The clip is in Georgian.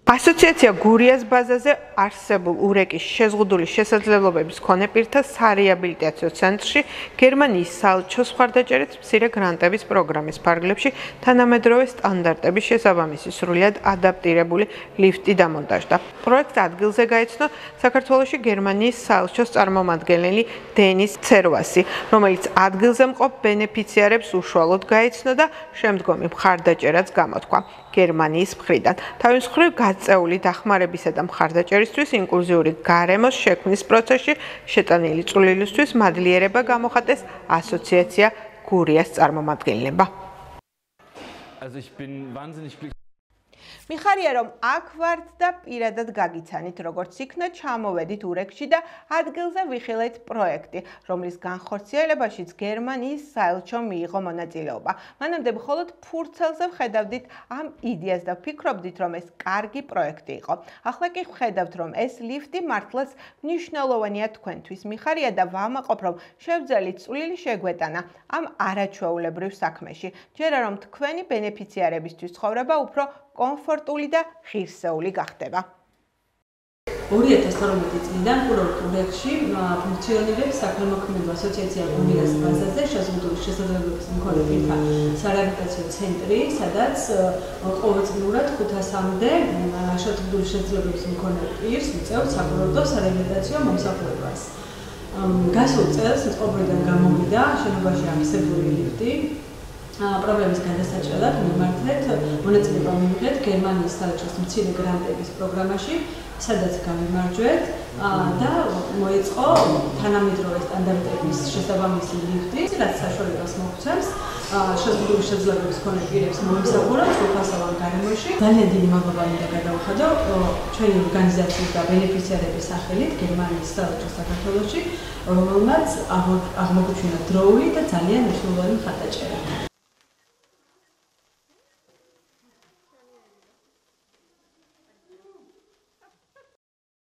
ასოციაცია გურიას ბაზაზე არსებულ ურეკის შეზღუდული შესაძლებლობების მქონე პირთა სარეაბილიტაციო ცენტრში გერმანიის საელჩოს მხარდაჭერით მცირე გრანტების პროგრამის ფარგლებში თანამედროვე სტანდარტების შესაბამისი სრულიად ადაპტირებული ლიფტი დამონტაჟდა. პროექტ ადგილზე გაეცნო საქართველოში გერმანიის საელჩოს წარმომადგენელი დენის ცერვასი, რომელიც ადგილზე მყოფ ბენეფიციარებს უშუალოდ გაეცნო და შემდგომი მხარდაჭერაც გამოთქვა გერმანიის მხრიდან. თავის მხრივ გაწეული დახმარებისა და მხარდაჭერისთვის ინკლუზიური გარემოს შექმნის პროცესში შეტანილი წვლილისთვის მადლიერება გამოხატეს ასოციაცია გურიას წარმომადგენლებმა. მიხარია რომ აქ ვართ და პირადად გაგიცანით როგორც იქნა ჩამოვედით ურეკში და ადგილზე ვიხილეთ პროექტი, რომლის განხორციელებაშიც გერმანიის საელჩომ მიიღო მონაწილეობა. მანამდე მხოლოდ ფურცელზე ვხედავდით ამ იდეას და ვფიქრობდით რომ ეს კარგი პროექტი იყო. ახლა კი ვხედავთ რომ ეს ლიფტი მართლაც მნიშვნელოვანია თქვენთვის. მიხარია და ვამაყობ რომ შევძელით წვლილი შეგვეტანა ამ არაჩვეულებრივ საქმეში. ჯერა რომ თქვენი ბენეფიციარებისთვის ცხოვრება უფრო კომფორტული და ღირსეული გახდება. 2012 წლიდან კურორტ ურეკში ფუნქციონირებს საქველმოქმედო ასოციაცია გურიას ბაზაზე შეზღუდული შესაძლებლობების მქონე პირთა სარეაბილიტაციო ცენტრი, სადაც ყოველწლიურად 500-მდე შეზღუდული შესაძლებლობების მქონე პირს უწევთ საკურორტო სარეაბილიტაციო მომსახურებას. გასულ წელს წყობრიდან გამოვიდა შენობაში არსებული ლიფტი. პრობლემის გადასაჭრელად მიმართეთ მონაწილეობა მიიღეთ გერმანიის საელჩოს მცირე გრანტების პროგრამაში, სადაც გამიმარჯვეთ და მოეწყო თანამედროვე სტანდარტების შესაბამისი ლიფტი, რაც საშუალებას მოგცემს შეზღუდული შესაძლებლობების მქონე პირებს მომსახურებას უხასავან გარემოში. ძალიან დიდი მადლობა მინდა გადავუხადო ჩვენი ორგანიზაციის და ბენეფიციარების სახელით გერმანიის საელჩოს საქართველოში, რომელმაც აღმოგვიჩინა დროული და ძალიან მნიშვნელოვანი მხარდაჭერა.